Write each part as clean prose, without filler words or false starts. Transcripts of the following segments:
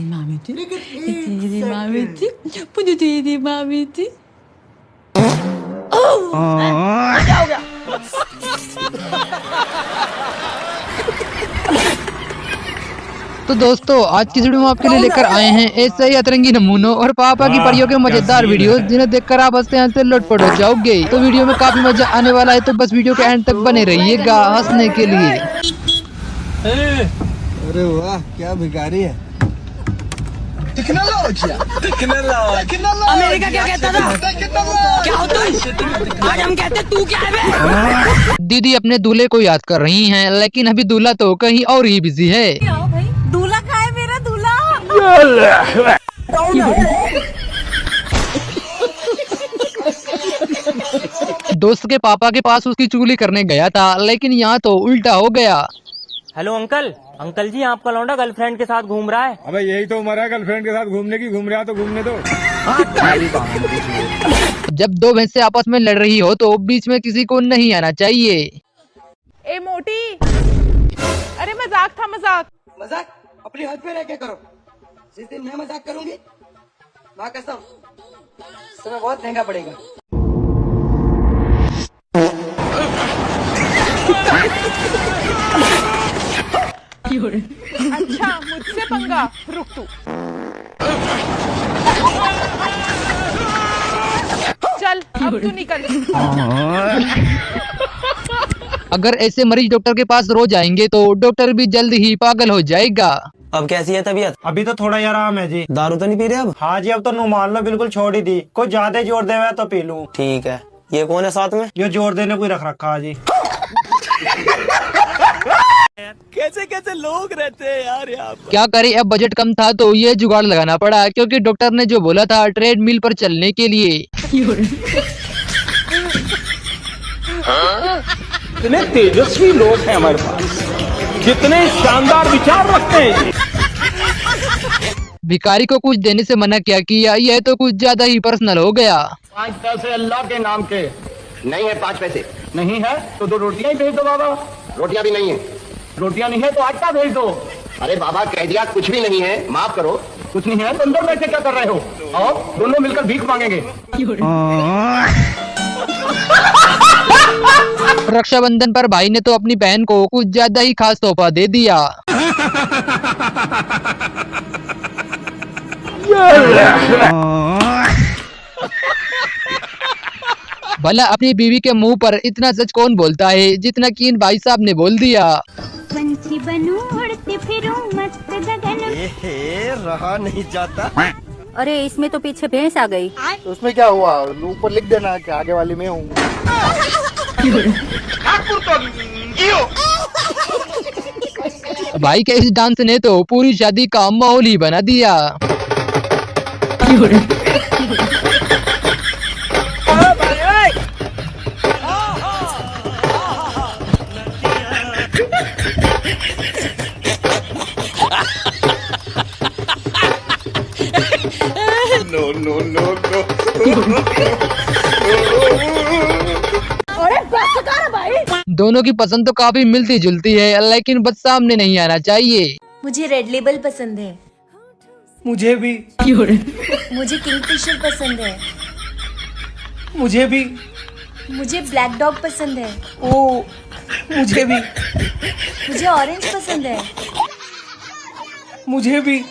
Mahmeti, Tiri Mahmeti, Bunu Tiri Mahmeti. क्या हो गया? तो दोस्तों आज की वीडियो में आपके लिए लेकर आए हैं ऐसे ही अतरंगी नमूनों और पापा की परियों के मजेदार वीडियोस जिन्हें देखकर आप हंसते हंसते लुटपुट हो जाओगे। तो वीडियो में काफी मजा आने वाला है, तो बस वीडियो के एंड तक बने रहिएगा हंसने के लिए। अरे वाह क्या भिखारी है। अमेरिका क्या कहता था? क्या हो तुम? आज हम कहते तू क्या है? दीदी अपने दूल्हे को याद कर रही हैं, लेकिन अभी दूल्हा तो कहीं और ही बिजी है। दूल्हा कहाँ है मेरा दूल्हा? दोस्त के पापा के पास उसकी चुगली करने गया था, लेकिन यहाँ तो उल्टा हो गया। Hello uncle. अंकल जी आपका लौंडा गर्लफ्रेंड के साथ घूम रहा है। अबे यही तो उम्र है गर्लफ्रेंड के साथ घूमने की, घूम रहा तो घूमने दो। जब दो भैंसे आपस में लड़ रही हो तो बीच में किसी को नहीं आना चाहिए। ए मोटी, अरे मजाक था मजाक। मजाक अपनी हद पे रह के करो। जिस दिन मैं मजाक करूंगी माँ कसम तुम्हें बहुत महंगा पड़ेगा। अच्छा मुझसे पंगा, रुक तू। चल अब तू निकल। अगर ऐसे मरीज डॉक्टर के पास रोज आएंगे तो डॉक्टर भी जल्द ही पागल हो जाएगा। अब कैसी है तबीयत? अभी तो थोड़ा ही आराम है जी। दारू तो नहीं पी रहे अब? हाँ जी अब तो नुमान लो बिल्कुल छोड़ ही दी। कोई ज्यादा जोर दे हुआ तो पी लूं। ठीक है। ये कौन है साथ में? ये जोर देने को ही रख रखा है जी। कैसे कैसे लोग रहते हैं यार यहाँ पर। क्या करे, अब बजट कम था तो ये जुगाड़ लगाना पड़ा, क्योंकि डॉक्टर ने जो बोला था ट्रेडमिल पर चलने के लिए। कितने तेजस्वी लोग हैं हमारे पास, कितने शानदार विचार रखते हैं। भिखारी को कुछ देने से मना क्या किया, यह तो कुछ ज्यादा ही पर्सनल हो गया। 5 पैसे अल्लाह के नाम के नहीं है। 5 पैसे नहीं है तो 2 रोटियां ही भेज दो बाबा। रोटियां भी नहीं है। रोटियां नहीं है तो आटा भेज दो। अरे बाबा कह दिया कुछ भी नहीं है, माफ करो। कुछ नहीं है तो अंदर बैठ के क्या कर रहे हो? आओ दोनों मिलकर भीख मांगेंगे। रक्षाबंधन पर भाई ने तो अपनी बहन को कुछ ज्यादा ही खास तोहफा दे दिया। भला अपनी बीवी के मुंह पर इतना सच कौन बोलता है जितना कि इन भाई साहब ने बोल दिया। पंछी बनूं उड़ती फिरूं मस्त गगन। रहा नहीं जाता। अरे इसमें तो पीछे भैंस आ गई। तो उसमें क्या हुआ, ऊपर लिख देना कि आगे वाली में हूँ। भाई के इस डांस ने तो पूरी शादी का माहौल ही बना दिया। No no no no. अरे बस कर भाई। दोनों की पसंद तो काफी मिलती जुलती है, लेकिन बस सामने नहीं आना चाहिए। मुझे रेड लेबल पसंद है। मुझे भी। मुझे किंगफिशर पसंद है। मुझे भी। मुझे ब्लैक डॉग पसंद है। ओ मुझे भी। मुझे ऑरेंज पसंद है। मुझे भी।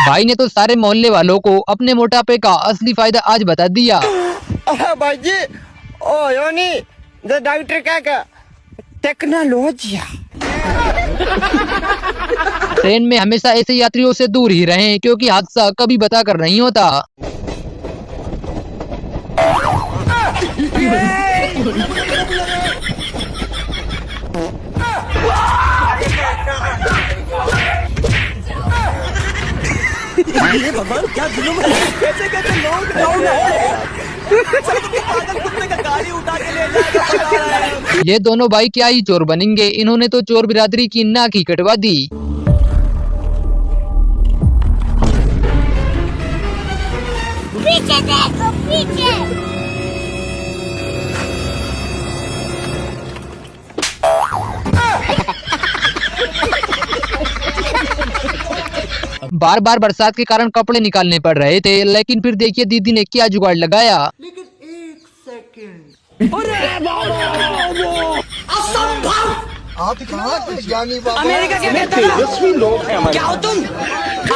भाई ने तो सारे मोहल्ले वालों को अपने मोटापे का असली फायदा आज बता दिया। भाई जी ओ योनी द डॉक्टर क्या कहा? टेक्नोलॉजी। ट्रेन में हमेशा ऐसे यात्रियों से दूर ही रहें, क्योंकि हादसा कभी बता कर नहीं होता। भगवान क्या जुल्म है। कैसे कैसे लोग पागल कुत्ते का गाड़ी उठा के ले जाएगा। ये दोनों भाई क्या ही चोर बनेंगे, इन्होंने तो चोर बिरादरी की नाक ही कटवा दी। पीछे देखो पीछे। बार बार बरसात के कारण कपड़े निकालने पड़ रहे थे, लेकिन फिर देखिए दीदी ने क्या जुगाड़ लगाया। लेकिन एक सेकंड, आप कहाँ के ज्ञानी बाबा? अमेरिका क्या कहता था? तेजस्वी लोग हैं हमारे क्या हो तुम?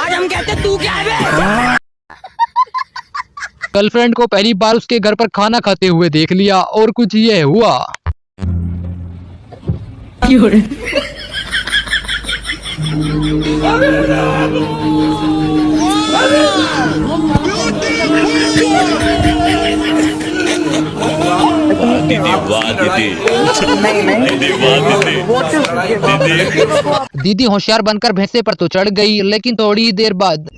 आज हम कहते तू क्या है? गर्लफ्रेंड को पहली बार उसके घर पर खाना खाते हुए देख लिया और कुछ ये हुआ। दीदी होशियार बनकर भैंसे पर तो चढ़ गई, लेकिन थोड़ी ही देर बाद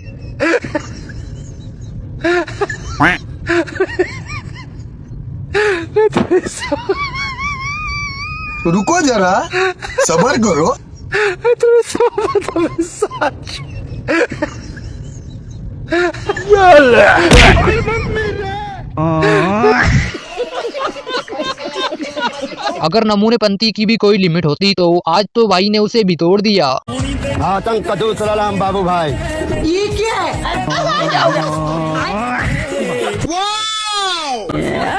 रुको जरा, सबर करो। अगर नमूनेपंती की भी कोई लिमिट होती तो आज तो भाई ने उसे भी तोड़ दिया। आतंक कदू सलाम बाबू भाई। ये क्या है?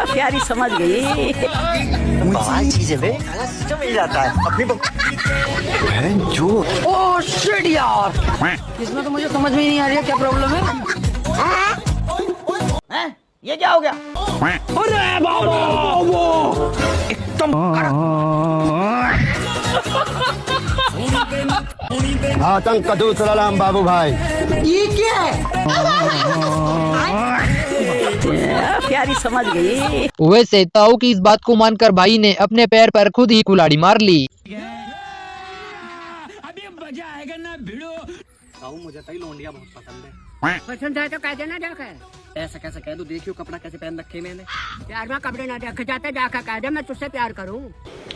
प्यारी समझ गई। चीजें मिल जाता है अपनी जो। ओह शिट यार, इसमें तो मुझे समझ में ही नहीं आ रही है क्या प्रॉब्लम है। हैं? ये क्या हो गया? अरे बाबा, एकदम आतंक कदू सलाम बाबू भाई। ये क्या है? प्यारी समझ गई। वैसे ताऊ की इस बात को मानकर भाई ने अपने पैर पर खुद ही कुल्हाड़ी मार ली। अभी मजा आएगा ना भिड़ो। ताऊ मुझे तो लौंडिया बहुत पसंद है। पसंद है तो कह देना जाकर। ऐसा कैसे कह दूं? देखियो कपड़ा कैसे पहन रखे मैंने। प्यार में कपड़े ना देखे जाते, जाकर कह दे मैं तुझसे प्यार करूं।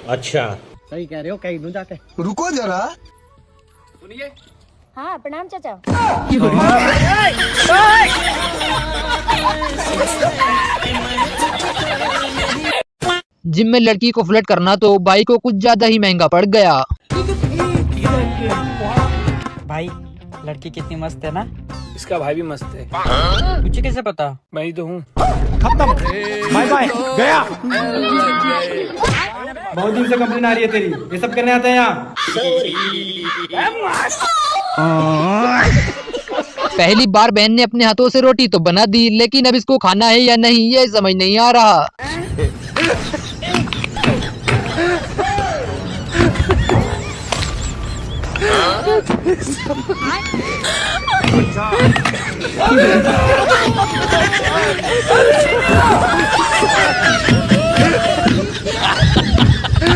अच्छा, सही कह रहे हो, कहीं दूं जाके। रुको जरा, सुनिए। हाँ प्रणाम चाचा। जिम में लड़की को फ्लर्ट करना तो भाई को कुछ ज्यादा ही महंगा पड़ गया। भाई लड़की कितनी मस्त है ना। इसका भाई भी मस्त है। मुझे कैसे पता? मैं ही तो हूँ। खत्म, बाय बाय, गया। बहुत दिन से कंप्लेन आ रही है तेरी, ये सब करने आता है यहाँ। पहली बार बहन ने अपने हाथों से रोटी तो बना दी, लेकिन अब इसको खाना है या नहीं ये समझ नहीं आ रहा।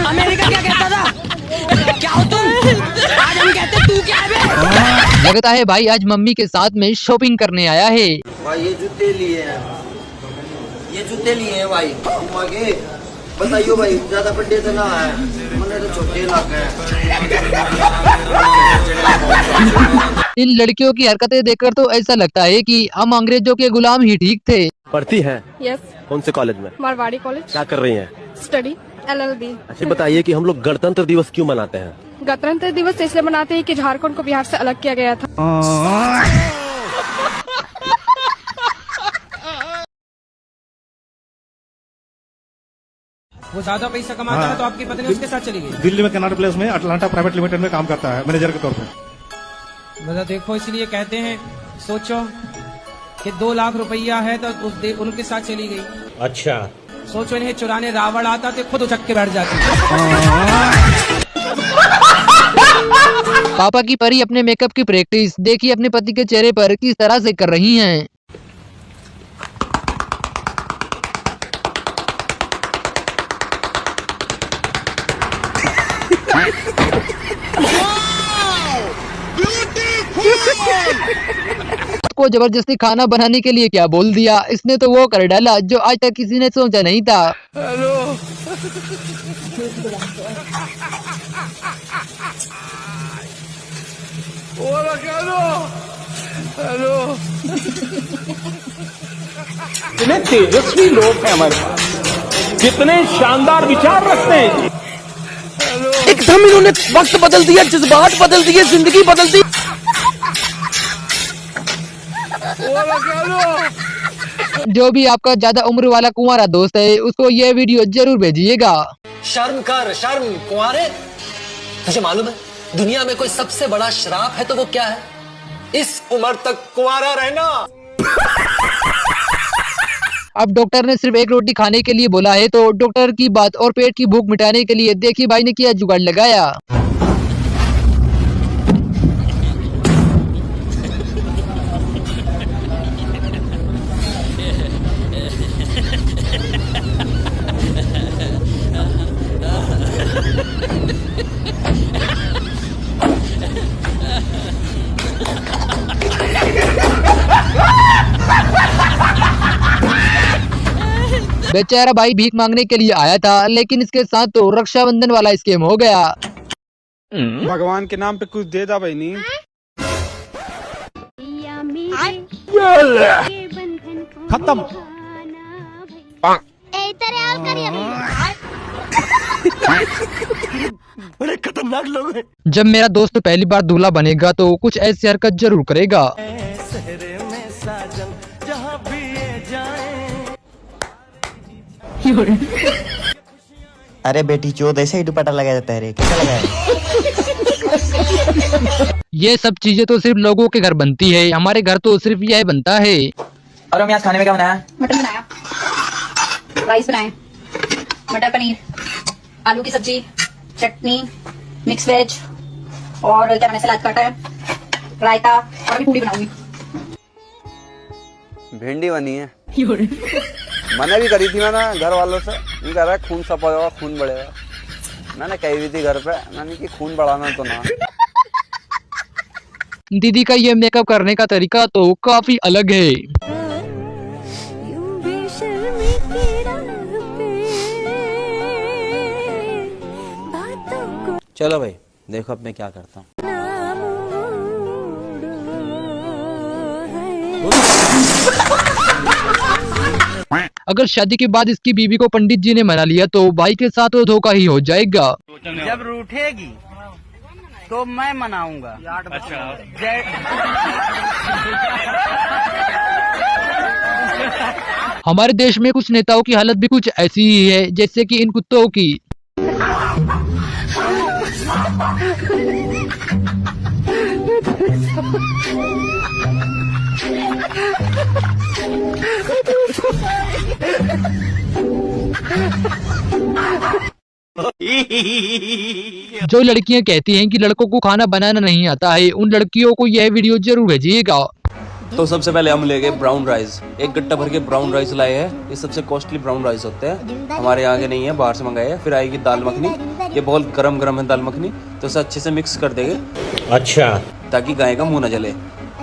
अमेरिका क्या कहता था? क्या हो तुम? आज हम कहते तू क्या है? लगता है भाई आज मम्मी के साथ में शॉपिंग करने आया है। भाई ये जूते लिए हैं, ये जूते लिए हैं भाई। तुम आगे बताइयो भाई, ज्यादा बड्डे तो ना है, मैंने तो छोटे लग गए। इन लड़कियों की हरकतें देखकर तो ऐसा लगता है कि हम अंग्रेजों के गुलाम ही ठीक थे। पढ़ती हैं? यस, कौन से कॉलेज में? मारवाड़ी कॉलेज। क्या कर रही हैं? Study LLB। अच्छा बताइए कि हम लोग गणतंत्र दिवस क्यों मनाते हैं? गणतंत्र दिवस इसलिए मनाते हैं कि झारखंड को बिहार से अलग किया गया था। वो ज्यादा पैसा कमाता है तो आपकी पत्नी उसके साथ चली गई। दिल्ली में कनाट प्लेस में अटलांटा प्राइवेट लिमिटेड में काम करता है मैनेजर के तौर पे। मतलब देखो, इसलिए कहते हैं सोचो कि 2 लाख रुपया है तो उनके साथ चली गई। अच्छा, सोचो इन्हें चुराने रावण आता तो खुद उचक के बैठ जाती। पापा की परी अपने मेकअप की प्रैक्टिस देखिए अपने पति के चेहरे पर किस तरह से कर रही हैं। को जबरदस्ती खाना बनाने के लिए क्या बोल दिया, इसने तो वो कर डाला जो आज तक किसी ने सोचा नहीं था। हेलो हेलो, कितने तेजस्वी लोग हैं हमारे पास, कितने शानदार विचार रखते हैं। एकदम इन्होंने वक्त बदल दिया, जज्बात बदल दिए, जिंदगी बदल दी। जो भी आपका ज्यादा उम्र वाला कुंवारा दोस्त है उसको ये वीडियो जरूर भेजिएगा। शर्म कर शर्म कुंवारे। तुझे मालूम है दुनिया में कोई सबसे बड़ा श्राप है तो वो क्या है? इस उम्र तक कुंवारा रहना। अब डॉक्टर ने सिर्फ एक रोटी खाने के लिए बोला है तो डॉक्टर की बात और पेट की भूख मिटाने के लिए देखिए भाई ने क्या जुगाड़ लगाया। बेचारा भाई भीख मांगने के लिए आया था लेकिन इसके साथ तो रक्षाबंधन वाला स्कीम हो गया। भगवान के नाम पे कुछ दे दा भाई नहीं। खत्म। बड़े खतरनाक लोग हैं। जब मेरा दोस्त पहली बार दूल्हा बनेगा तो कुछ ऐसी हरकत जरूर करेगा। अरे बेटी चोद ऐसे ही दुपट्टा लगाया जाता है रे, कैसा लगाया? ये सब चीजें तो सिर्फ लोगों के घर बनती है, हमारे घर तो सिर्फ यह बनता है। और हम यहाँ खाने में क्या बनाया? मटन बनाया, राइस बनाए, मटर पनीर, आलू की सब्जी, चटनी, मिक्स वेज और क्या मैंने सलाद काटा है, रायता और अभी पूरी बनाऊंगी। भिंडी बनी है। मैंने भी करी थी मैंने घर वालों से, नहीं कह रहा खून सफा होगा खून बढ़ेगा। मैंने कही हुई थी घर पे, मैंने कि खून बढ़ाना तो ना। दीदी का ये मेकअप करने का तरीका तो काफी अलग है। चलो भाई देखो अब मैं क्या करता हूँ। अगर शादी के बाद इसकी बीवी को पंडित जी ने मना लिया तो भाई के साथ तो धोखा ही हो जाएगा। जब रूठेगी तो मैं मनाऊंगा। अच्छा। हमारे देश में कुछ नेताओं की हालत भी कुछ ऐसी ही है जैसे कि इन कुत्तों की। जो लड़कियां कहती हैं कि लड़कों को खाना बनाना नहीं आता है, उन लड़कियों को यह वीडियो जरूर भेजिएगा। तो सबसे पहले हम लेंगे ब्राउन राइस। एक गट्टा भर के ब्राउन राइस लाए हैं। ये सबसे कॉस्टली ब्राउन राइस होते हैं, हमारे यहाँ के नहीं है, बाहर से मंगाए हैं। फिर आएगी दाल मखनी, ये बहुत गरम गरम है दाल मखनी, तो इसे अच्छे से मिक्स कर देंगे। अच्छा। ताकि गाय का मुंह न जले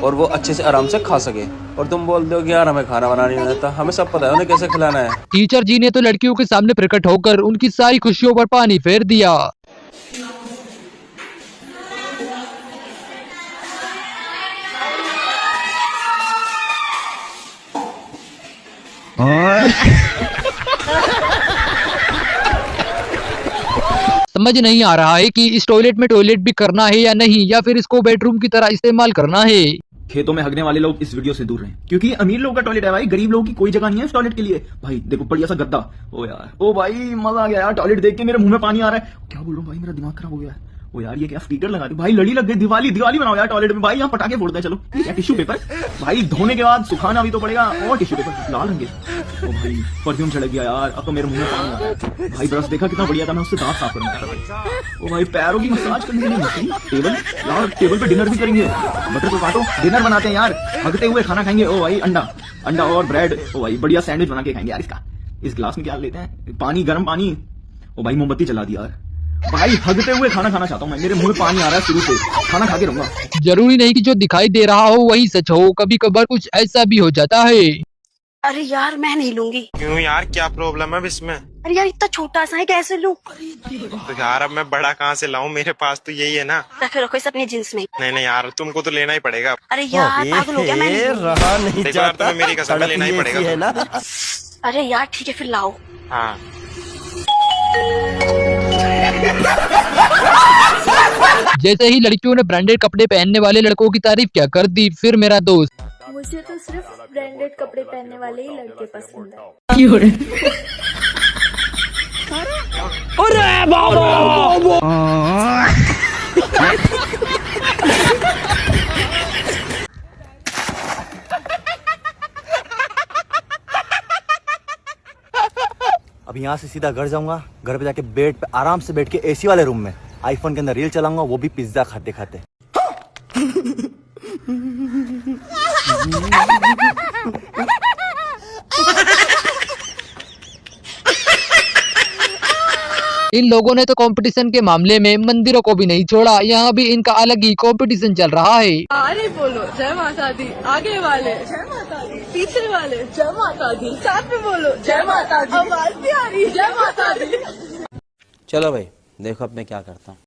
और वो अच्छे से आराम से खा सके। और तुम बोल दो कि यार हमें खाना बनाना नहीं आता, हमें सब पता है उन्हें कैसे खिलाना है। टीचर जी ने तो लड़कियों के सामने प्रकट होकर उनकी सारी खुशियों पर पानी फेर दिया। समझ नहीं आ रहा है कि इस टॉयलेट में टॉयलेट भी करना है या नहीं, या फिर इसको बेडरूम की तरह इस्तेमाल करना है। खेतों में हगने वाले लोग इस वीडियो से दूर रहें, क्योंकि अमीर लोगों का टॉयलेट है भाई, गरीब लोगों की कोई जगह नहीं है इस टॉयलेट के लिए। भाई देखो बढ़िया सा गद्दा। ओ यार, ओ भाई मजा आ गया यार, टॉयलेट देख के मेरे मुंह में पानी आ रहा है। क्या बोल रहा हूँ भाई, मेरा दिमाग खराब हो गया है। ओ यार ये क्या स्पीकर लगा दी भाई, लड़ी लग गई। दिवाली दिवाली बनाओ यार टॉयलेट में भाई, यहाँ पटाखे फोड़ते हैं। चलो क्या टिश्यू पेपर भाई, धोने के बाद सुखाना भी तो पड़ेगा। और टिश्यू पेपर लाल रंग के। ओ भाई परफ्यूम छिड़क गया यार, अब तो मेरे मुंह में पानी आ रहा है भाई। ब्रश देखा कितना बढ़िया था, मैं उससे दांत साफ करूंगा। ओ भाई पैरों की मसाज करने के लिए मशीन। टेबल यार, टेबल पे डिनर भी करेंगे। बटर को काटो, डिनर बनाते हैं यार, हगते हुए खाना खाएंगे। ओ भाई अंडा अंडा और ब्रेड। ओ भाई बढ़िया सैंडविच बना के खाएंगे यार। इसका इस गिलास में क्या लेते हैं, पानी, गर्म पानी। ओ भाई मोमबत्ती जला दिया यार भाई, हगते हुए खाना खाना चाहता हूँ मैं, मेरे मुंह में पानी आ रहा है शुरू से, खाना खा के रहूंगा। जरूरी नहीं कि जो दिखाई दे रहा हो वही सच हो, कभी कभार कुछ ऐसा भी हो जाता है। अरे यार मैं नहीं लूंगी। क्यों यार, क्या प्रॉब्लम है इसमें? अरे यार इतना छोटा सा है, कैसे लूं? तो यार अब मैं बड़ा कहाँ से लाऊं, मेरे पास तो यही है ना। रखो रखो इस अपनी जींस में। नहीं नहीं यार, तुमको तो लेना ही पड़ेगा। अरे यार पागल हो गया, मैं नहीं लूंगी। रहा नहीं देखो यार, तुम्हें मेरी कसम लेना ही पड़ेगा है ना। अरे यार ठीक है फिर लाओ। हाँ जैसे ही लड़कियों ने ब्रांडेड कपड़े पहनने वाले लड़कों की तारीफ क्या कर दी, फिर मेरा दोस्त मुझे तो सिर्फ ब्रांडेड कपड़े पहनने वाले ही लड़के पसंद है। अब यहाँ से सीधा घर जाऊंगा, घर पे जाके बेड पे आराम से बैठ के एसी वाले रूम में आईफोन के अंदर रील चलाऊंगा, वो भी पिज्जा खाते खाते। इन लोगों ने तो कंपटीशन के मामले में मंदिरों को भी नहीं छोड़ा। यहाँ भी इनका अलग ही कंपटीशन चल रहा है। अरे बोलो जय माता दी, आगे वाले जय माता दी, पीछे वाले जय माता दी, साथ में बोलो जय माता दी, आवाज भी आ रही जय माता दी। चलो भाई देखो अब मैं क्या करता हूँ।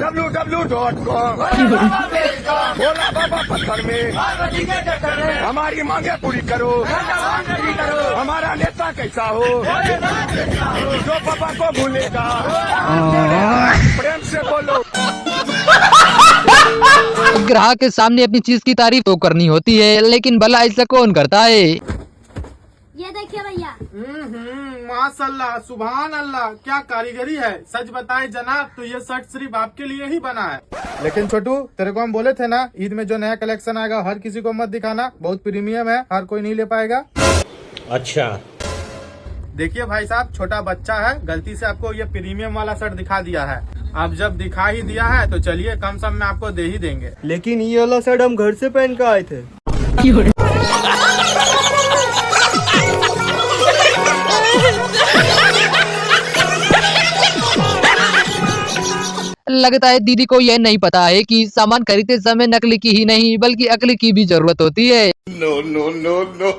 www.com भोला बाबा पत्थर में हमारी मांगे पूरी करो, हमारा नेता कैसा हो जो पापा को भूलेगा, प्रेम से बोलो। ग्राहक के सामने अपनी चीज की तारीफ तो करनी होती है, लेकिन भला ऐसा कौन करता है। ये देखिए भैया। माशाल्लाह सुभान अल्लाह, क्या कारीगरी है। सच बताए जनाब तो ये शर्ट सिर्फ आपके लिए ही बना है। लेकिन छोटू तेरे को हम बोले थे ना, ईद में जो नया कलेक्शन आएगा हर किसी को मत दिखाना, बहुत प्रीमियम है, हर कोई नहीं ले पाएगा। अच्छा देखिए भाई साहब, छोटा बच्चा है, गलती से आपको ये प्रीमियम वाला शर्ट दिखा दिया है। अब जब दिखा ही दिया है तो चलिए कम सम में आपको दे ही देंगे। लेकिन ये वाला शर्ट हम घर से पहन कर आए थे। लगता है दीदी को यह नहीं पता है कि सामान खरीदते समय नकली की ही नहीं बल्कि अकली की भी जरूरत होती है। नो नो नो नो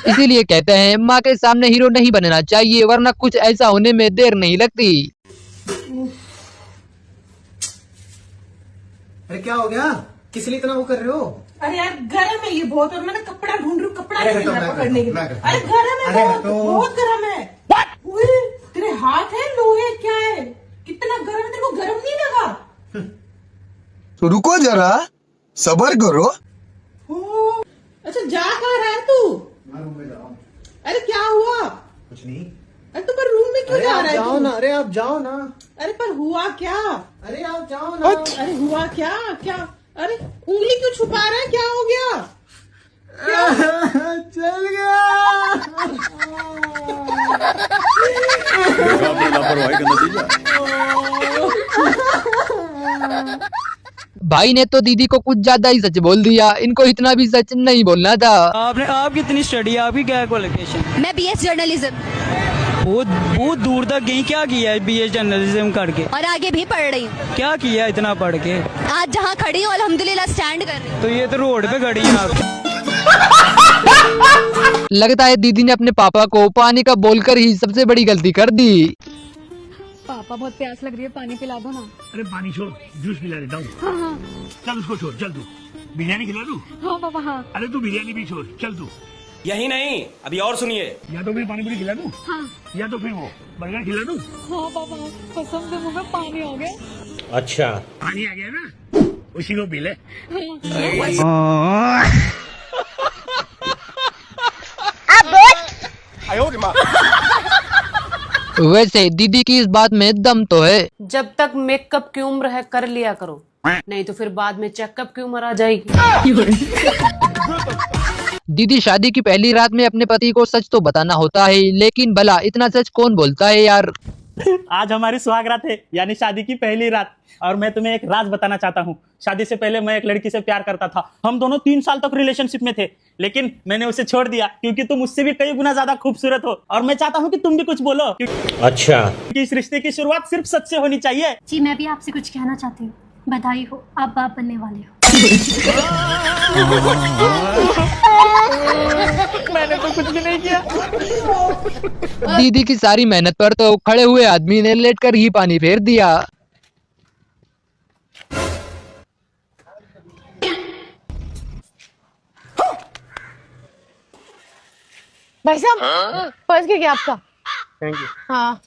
इसीलिए कहते हैं माँ के सामने हीरो नहीं बनना चाहिए, वरना कुछ ऐसा होने में देर नहीं लगती। अरे क्या हो गया, किस लिए इतना वो कर रहे हो? अरे यार गर्म है ये बहुत, और मैं कपड़ा ढूंढ रही हूँ, कपड़ा नहीं मिल रहा पकड़ने के लिए। अरे गर्म है बहुत गर्म है। तेरे हाथ है लोहे क्या है, कितना गर्म है, तेरे को गर्म नहीं लगा? तो रुको जरा, सब्र करो। अच्छा जा कहाँ रहा है तू? अरे क्या हुआ? कुछ नहीं। अरे तू पर रूम में क्यों जा रहा है? जाओ ना, अरे आप जाओ ना। अरे पर हुआ क्या? अरे आप जाओ ना। अरे हुआ क्या? क्या? अरे उंगली क्यों छुपा रहा है, क्या हो गया? चल गया। भाई ने तो दीदी को कुछ ज्यादा ही सच बोल दिया, इनको इतना भी सच नहीं बोलना था। आप कितनी स्टडी, आपकी क्या क्वालिफिकेशन? मैं BS जर्नलिज्म बहुत दूर तक गई, क्या किया है BS जर्नलिज्म करके? और आगे भी पढ़ रही हूँ। क्या किया इतना पढ़ के? आज जहाँ खड़ी हूँ अल्हम्दुलिल्लाह स्टैंड कर रही हूँ। तो ये तो रोड पे खड़ी है आप। लगता है दीदी ने अपने पापा को पानी का बोलकर ही सबसे बड़ी गलती कर दी। पापा बहुत प्यास लग रही है, पानी पिला दो ना। अरे पानी छोड़, जूस पिला देता हूँ। हाँ चल उसको छोड़, चल तू बिरयानी खिला दूँ। हाँ पापा हाँ। अरे तू बिरयानी भी छोड़, चल तू। यही नहीं, अभी और सुनिए। या तो फिर पानी पूरी खिला दूँ, हाँ या तो फिर वो बर्गर खिला दूँ। हाँ पापा, कसम से मुंह में पानी आ गया। अच्छा पानी आ गया ना, उसी को पी ले। वैसे दीदी की इस बात में दम तो है। जब तक मेकअप की उम्र है कर लिया करो, नहीं तो फिर बाद में चेकअप की उम्र आ जाएगी। दीदी शादी की पहली रात में अपने पति को सच तो बताना होता है, लेकिन भला इतना सच कौन बोलता है यार। आज हमारी सुहागरात है, यानी शादी की पहली रात। और मैं तुम्हें एक राज बताना चाहता हूँ। शादी से पहले मैं एक लड़की से प्यार करता था। हम दोनों 3 साल तक रिलेशनशिप में थे, लेकिन मैंने उसे छोड़ दिया क्योंकि तुम उससे भी कई गुना ज्यादा खूबसूरत हो। और मैं चाहता हूँ कि तुम भी कुछ बोलो। अच्छा, क्योंकि इस रिश्ते की शुरुआत सिर्फ सच से होनी चाहिए। जी मैं भी आपसे कुछ कहना चाहती हूँ, बधाई हो, आप बाप बनने वाले हो। मैंने तो कुछ भी नहीं किया। दीदी की सारी मेहनत पर तो खड़े हुए आदमी ने लेटकर ही पानी फेर दिया। भाई साहब पर्स गिर गया आपका। Thank you. हाँ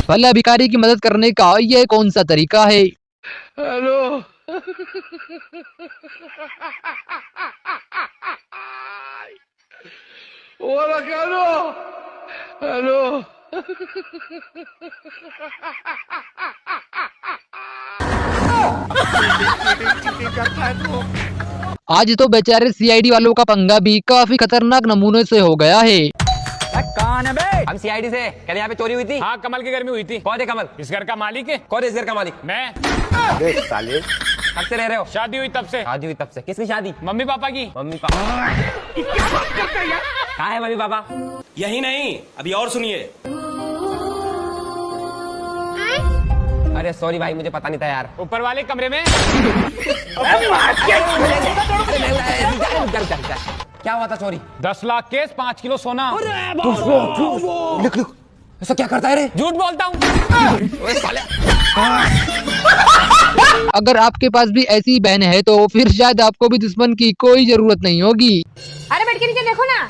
भला भिखारी की मदद करने का ये कौन सा तरीका है? आज तो बेचारे सीआईडी वालों का पंगा भी काफी खतरनाक नमूने से हो गया है। कौन है बे? हम सीआईडी से। कल यहाँ पे चोरी हुई थी। हाँ, कमल के घर में हुई थी। कौन है कमल? इस घर का मालिक है। कौन है इस घर का मालिक? मैं। देख साले, कब से रह रहे हो? शादी हुई तब से। शादी हुई तब से? किसकी शादी? मम्मी पापा की। मम्मी पापा कहाँ है मम्मी पापा? यही नहीं, अभी और सुनिए। अरे सॉरी भाई, मुझे पता नहीं था यार। ऊपर वाले कमरे में। क्या हुआ था चोरी? 10 लाख केस, 5 किलो सोना। लिख लिख। ऐसा क्या करता है रे? झूठ बोलता हूँ। अगर आपके पास भी ऐसी बहन है तो फिर शायद आपको भी दुश्मन की कोई जरूरत नहीं होगी। अरे बेड के नीचे देखो ना।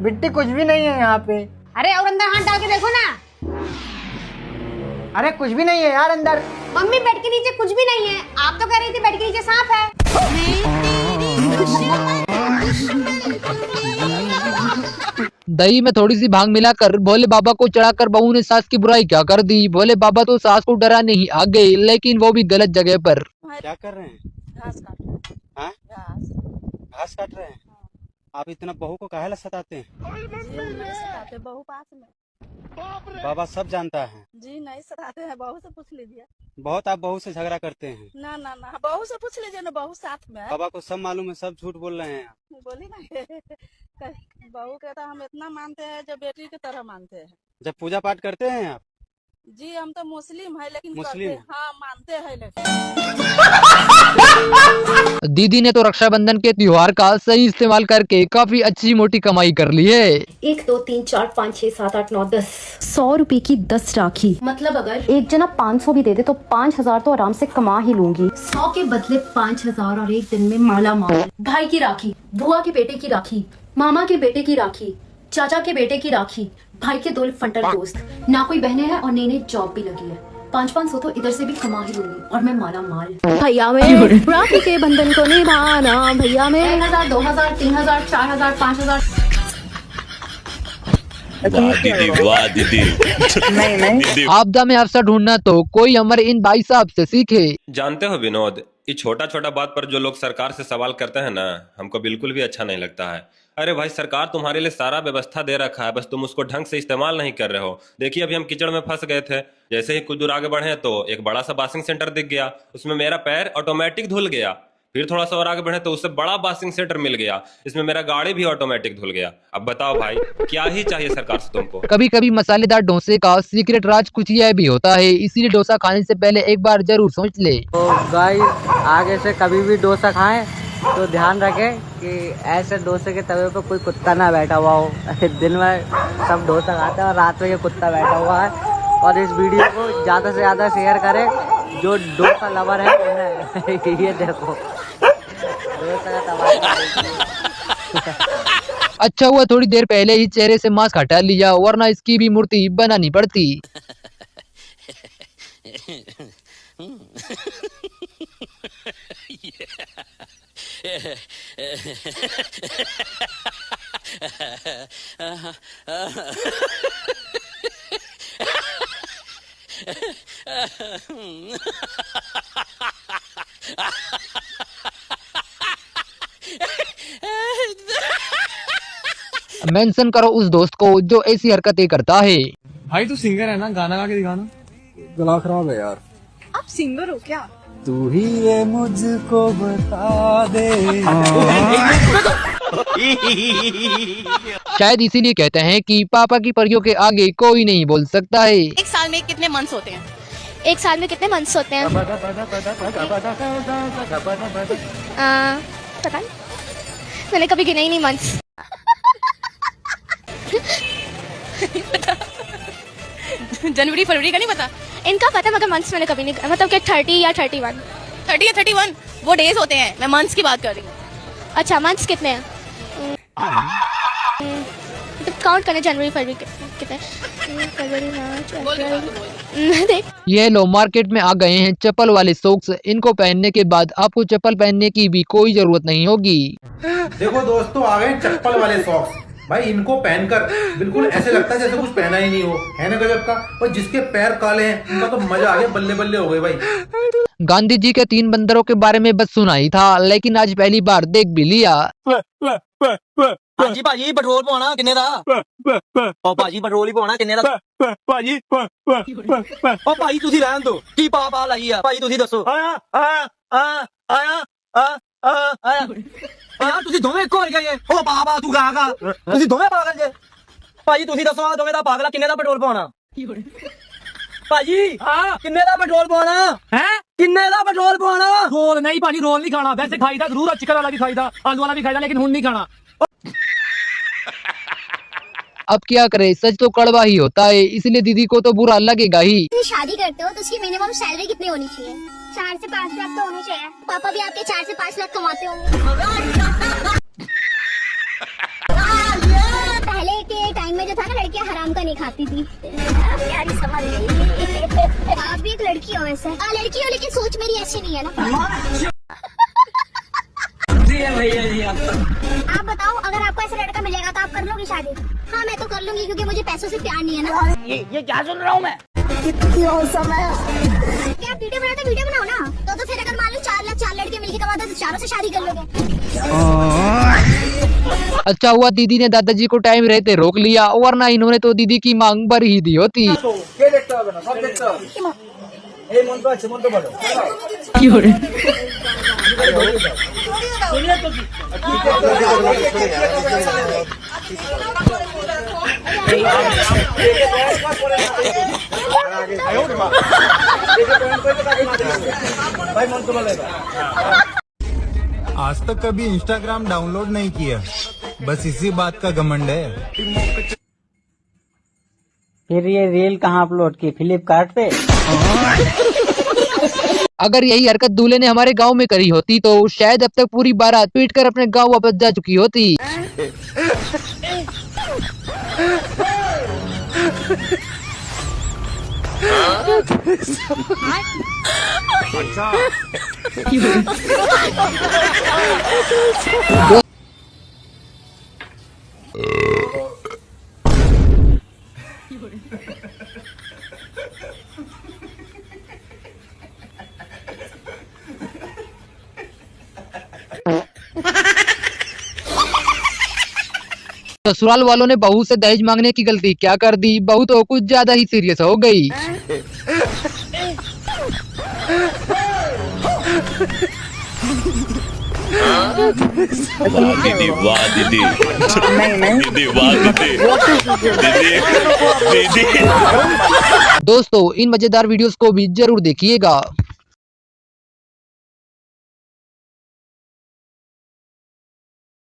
बिट्टी कुछ भी नहीं है यहाँ पे। अरे और अंदर हाथ डाल के देखो ना। अरे कुछ भी नहीं है यार अंदर। मम्मी बेड के नीचे कुछ भी नहीं है। आप तो कह रही थी बेड के नीचे सांप है। दही में थोड़ी सी भांग मिलाकर भोले बाबा को चढ़ाकर बहू ने सास की बुराई क्या कर दी। भोले बाबा तो सास को डराने ही आ गए, लेकिन वो भी गलत जगह पर। क्या कर रहे हैं? घास काट रहे हैं। घास काट रहे हैं। आप इतना बहू को काहे ला सताते हैं? सताते, बहू पास में। बाबा सब जानता है। जी नहीं सताते हैं, बहू से पूछ लीजिए। बहुत आप बहू से झगड़ा करते हैं। ना ना ना, बहू से पूछ लीजिए ना, बहू साथ में है। बाबा को सब मालूम है, सब झूठ बोल रहे हैं। बोली ना बहू कहता हम इतना मानते हैं जो बेटी की तरह मानते हैं। जब पूजा पाठ करते हैं आप? जी हम तो मुस्लिम है, लेकिन मुस्लिम? हाँ मानते हैं लेकिन। दीदी ने तो रक्षाबंधन के त्योहार का सही इस्तेमाल करके काफी अच्छी मोटी कमाई कर ली है। 1 2 3 4 5 6 7 8 9 10 100 रुपए की 10 राखी। मतलब अगर एक जना 500 भी दे दे तो 5000 तो आराम से कमा ही लूंगी। 100 के बदले 5000 और एक दिन में माला माल। भाई की राखी, बुआ के बेटे की राखी, मामा के बेटे की राखी, चाचा के बेटे की राखी, भाई के 2 फंटर दोस्त, ना कोई बहने हैं और नई जॉब भी लगी है। 500 तो इधर से भी कमा ही लूंगी और मैं माला माल। भैया में राखी के बंधन को निभाना, भैया में 1000 2000 3000 4000 5000। आपदा में अवसर ढूंढना तो कोई हमारे इन भाई साहब से सीखे। जानते हो विनोद, ये छोटा छोटा बात पर जो लोग सरकार से सवाल करते हैं ना, हमको बिल्कुल भी अच्छा नहीं लगता है। अरे भाई, सरकार तुम्हारे लिए सारा व्यवस्था दे रखा है, बस तुम उसको ढंग से इस्तेमाल नहीं कर रहे हो। देखिए अभी हम कीचड़ में फंस गए थे, जैसे ही कुछ दूर आगे बढ़े तो एक बड़ा सा बासिंग सेंटर दिख गया, उसमें मेरा पैर ऑटोमेटिक धुल गया। फिर थोड़ा सा और आगे बढ़े तो उससे बड़ा बासिंग सेंटर मिल गया, इसमें मेरा गाड़ी भी ऑटोमेटिक धुल गया। अब बताओ भाई, क्या ही चाहिए सरकार से तुमको? कभी कभी मसालेदार डोसे का सीक्रेट राज कुछ यह भी होता है, इसीलिए डोसा खाने से पहले एक बार जरूर सोच ले। तो गाइस, आगे से कभी भी डोसा खाएं तो ध्यान रखें कि ऐसे डोसे के तवे पे कोई कुत्ता ना बैठा हुआ हो। दिन में सब डोसा खाते हैं और रात में ये कुत्ता बैठा हुआ है। और इस वीडियो को ज्यादा से ज्यादा शेयर करें जो डोसा लवर है उन्हें। ये देखो डोसा का तवा। अच्छा हुआ थोड़ी देर पहले ही चेहरे से मास्क हटा लिया, वरना इसकी भी मूर्ति बनानी पड़ती। मेंशन करो उस दोस्त को जो ऐसी हरकतें करता है। भाई तू सिंगर है ना, गाना गा के दिखाना। गला खराब है यार। आप सिंगर हो क्या? तू ही ये मुझको बता दे। शायद इसीलिए कहते हैं कि पापा की परियों के आगे कोई नहीं बोल सकता है। एक साल में कितने मंथ्स होते हैं? एक साल में कितने मंथ्स होते हैं? पता नहीं, मैंने कभी गिने ही नहीं मंथ्स। जनवरी फरवरी का नहीं पता? इनका पता, मगर मंथ्स मैंने कभी नहीं, मतलब कि 30 या 31। 30 या 31 वो डेज होते हैं, मैं मंथ्स की बात कर रही हूँ। अच्छा मंथ्स कितने हैं? काउंट करने, जनवरी फरवरी कितने, फरवरी मार्च अप्रैल। देख ये लो मार्केट में आ गए हैं चप्पल वाले सॉक्स। इनको पहनने के बाद आपको चप्पल पहनने की भी कोई जरूरत नहीं होगी। देखो दोस्तों, आ गए चप्पल वाले सॉक्स। भाई इनको पहनकर बिल्कुल ऐसे लगता है जैसे कुछ पहना ही नहीं हो, है ना गजब का। और जिसके पैर काले हैं उनका तो मजा आ गया, बल्ले बल्ले हो गए भाई। गांधी जी के 3 बंदरों के बारे में बस सुना ही था, लेकिन आज पहली बार देख भी लिया। ਹਾਂਜੀ ਭਾਜੀ ਪੈਟਰੋਲ ਪਾਉਣਾ ਕਿੰਨੇ ਦਾ? ਉਹ ਭਾਜੀ ਪੈਟਰੋਲ ਹੀ ਪਾਉਣਾ ਕਿੰਨੇ ਦਾ? ਭਾਜੀ ਉਹ ਭਾਜੀ ਤੁਸੀਂ ਰਹਿਣ ਦਿਓ, ਕੀ ਪਾ ਲਾਈ ਆ ਭਾਜੀ ਤੁਸੀਂ ਦੱਸੋ। ਆਇਆ ਤੁਸੀਂ ਦੋਵੇਂ ਇੱਕੋ ਹੋ ਗਏ। ਉਹ ਪਾ ਤੂੰ ਗਾ ਤੁਸੀਂ ਦੋਵੇਂ ਪਾਗਲ ਜੇ। ਭਾਜੀ ਤੁਸੀਂ ਦੱਸੋ ਆ ਦੋਵੇਂ ਦਾ ਪਾਗਲਾ ਕਿੰਨੇ ਦਾ ਪੈਟਰੋਲ ਪਾਉਣਾ? ਭਾਜੀ ਹਾਂ ਕਿੰਨੇ ਦਾ ਪੈਟਰੋਲ ਪਾਉਣਾ ਹੈ? ਕਿੰਨੇ ਦਾ ਪੈਟਰੋਲ ਪਾਉਣਾ? ਰੋਲ ਨਹੀਂ ਭਾਜੀ, ਰੋਲ ਨਹੀਂ ਖਾਣਾ। ਵੈਸੇ ਖਾਈਦਾ ਜ਼ਰੂਰ ਆ, ਚਿਕਨ ਵਾਲਾ ਵੀ ਖਾਈਦਾ, ਆਲੂ वाला भी खाईदा, लेकिन हुन नहीं खाना। अब क्या करे, सच तो कड़वा ही होता है, इसलिए दीदी को तो बुरा लगेगा ही। शादी करते हो तो उसकी मिनिमम सैलरी कितनी होनी चाहिए? 4 से 5 लाख तो होनी चाहिए। पापा भी आपके 4 से 5 लाख कमाते होंगे। पहले के टाइम में जो था ना, लड़कियां हराम का नहीं खाती थी। प्यारी समझ गई। आप भी एक लड़की हो वैसे। लड़की हो लेकिन सोच मेरी ऐसी नहीं है ना। आप बताओ, अगर आपको ऐसा लड़का मिलेगा तो आप कर लोगी शादी? हाँ मैं तो कर लूंगी, क्योंकि मुझे पैसों से प्यार नहीं है ना। ये क्या सुन रहा हूँ मैं? कितनी औसम है। क्या आप वीडियो बनाते, वीडियो बनाओ ना। तो फिर अगर मान लो 4 लाख 4 लड़के मिलके कमाते तो चारों से शादी कर लोगे। अच्छा हुआ दीदी ने दादाजी को टाइम रहते रोक लिया, वरना इन्होंने तो दीदी की मांग भर ही दी होती। आज तक कभी इंस्टाग्राम डाउनलोड नहीं किया, बस इसी बात का घमंड है। फिर ये रील कहाँ अपलोड की? फ्लिपकार्ट पे? अगर यही हरकत दूल्हे ने हमारे गांव में करी होती तो शायद अब तक पूरी बारात पीट कर अपने गांव वापस जा चुकी होती। ससुराल वालों ने बहू से दहेज मांगने की गलती क्या कर दी, बहू तो कुछ ज्यादा ही सीरियस हो गई। दीदी वाह दीदी, दीदी वाह दीदी। दोस्तों इन मजेदार वीडियोस को भी जरूर देखिएगा।